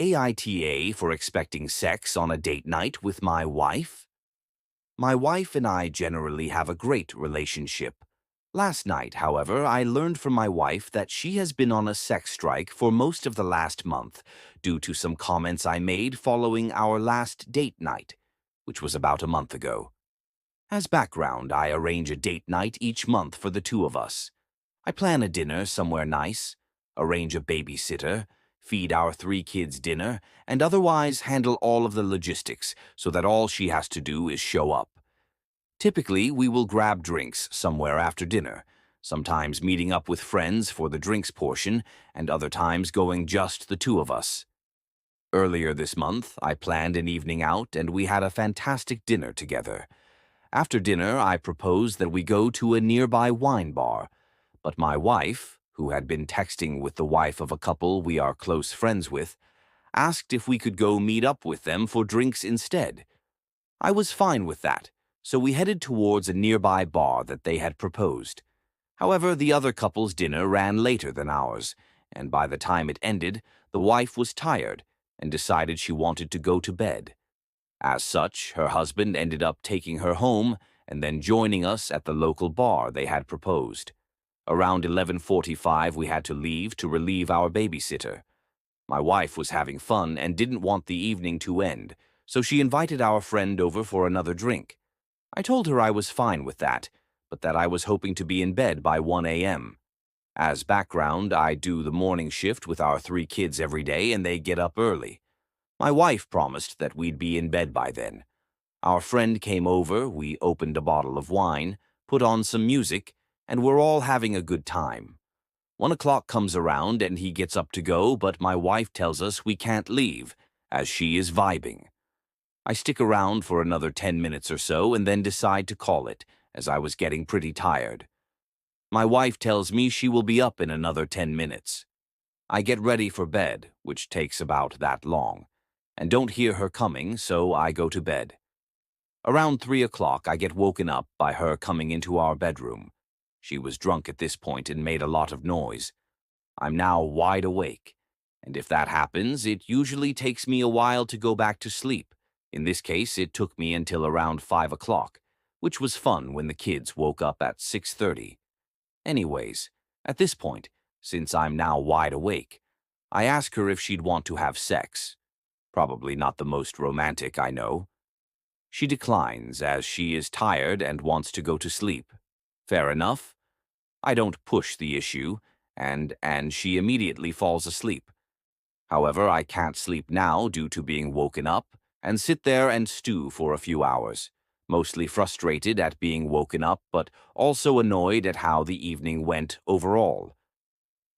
AITA for expecting sex on a date night with my wife? My wife and I generally have a great relationship. Last night, however, I learned from my wife that she has been on a sex strike for most of the last month due to some comments I made following our last date night, which was about a month ago. As background, I arrange a date night each month for the two of us. I plan a dinner somewhere nice, arrange a babysitter, feed our 3 kids dinner, and otherwise handle all of the logistics so that all she has to do is show up. Typically, we will grab drinks somewhere after dinner, sometimes meeting up with friends for the drinks portion, and other times going just the two of us. Earlier this month, I planned an evening out and we had a fantastic dinner together. After dinner, I proposed that we go to a nearby wine bar, but my wife, who had been texting with the wife of a couple we are close friends with, asked if we could go meet up with them for drinks instead. I was fine with that, so we headed towards a nearby bar that they had proposed. However, the other couple's dinner ran later than ours, and by the time it ended, the wife was tired and decided she wanted to go to bed. As such, her husband ended up taking her home and then joining us at the local bar they had proposed. Around 11:45, we had to leave to relieve our babysitter. My wife was having fun and didn't want the evening to end, so she invited our friend over for another drink. I told her I was fine with that, but that I was hoping to be in bed by 1 a.m. As background, I do the morning shift with our 3 kids every day and they get up early. My wife promised that we'd be in bed by then. Our friend came over, we opened a bottle of wine, put on some music, and we're all having a good time. 1 o'clock comes around and he gets up to go, but my wife tells us we can't leave, as she is vibing. I stick around for another 10 minutes or so and then decide to call it, as I was getting pretty tired. My wife tells me she will be up in another 10 minutes. I get ready for bed, which takes about that long, and don't hear her coming, so I go to bed. Around 3 o'clock, I get woken up by her coming into our bedroom. She was drunk at this point and made a lot of noise. I'm now wide awake, and if that happens, it usually takes me a while to go back to sleep. In this case, it took me until around 5 o'clock, which was fun when the kids woke up at 6:30. Anyways, at this point, since I'm now wide awake, I ask her if she'd want to have sex. Probably not the most romantic, I know. She declines as she is tired and wants to go to sleep. Fair enough. I don't push the issue, and she immediately falls asleep. However, I can't sleep now due to being woken up, and sit there and stew for a few hours, mostly frustrated at being woken up, but also annoyed at how the evening went overall.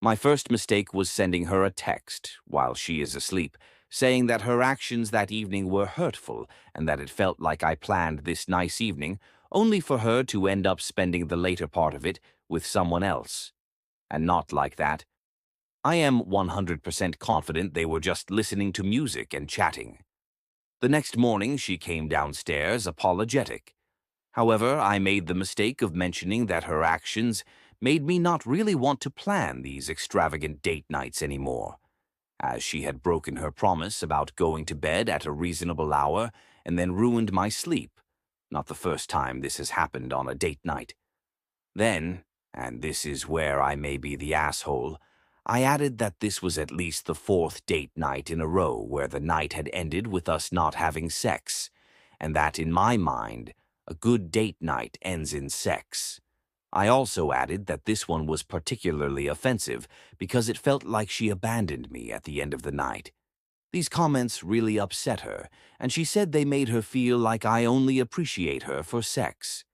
My first mistake was sending her a text while she is asleep, saying that her actions that evening were hurtful and that it felt like I planned this nice evening only for her to end up spending the later part of it with someone else. And not like that. I am 100% confident they were just listening to music and chatting. The next morning, she came downstairs apologetic. However, I made the mistake of mentioning that her actions made me not really want to plan these extravagant date nights anymore, as she had broken her promise about going to bed at a reasonable hour and then ruined my sleep. Not the first time this has happened on a date night. Then, and this is where I may be the asshole, I added that this was at least the 4th date night in a row where the night had ended with us not having sex, and that in my mind, a good date night ends in sex. I also added that this one was particularly offensive because it felt like she abandoned me at the end of the night. These comments really upset her, and she said they made her feel like I only appreciate her for sex.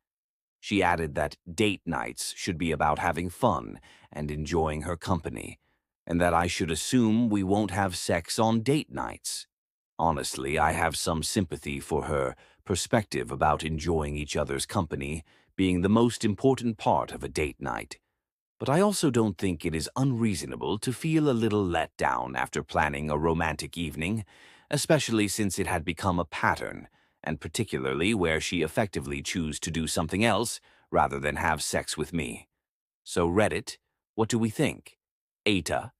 She added that date nights should be about having fun and enjoying her company, and that I should assume we won't have sex on date nights. Honestly, I have some sympathy for her perspective about enjoying each other's company being the most important part of a date night. But I also don't think it is unreasonable to feel a little let down after planning a romantic evening, especially since it had become a pattern, and particularly where she effectively chose to do something else rather than have sex with me. So Reddit, what do we think? AITA,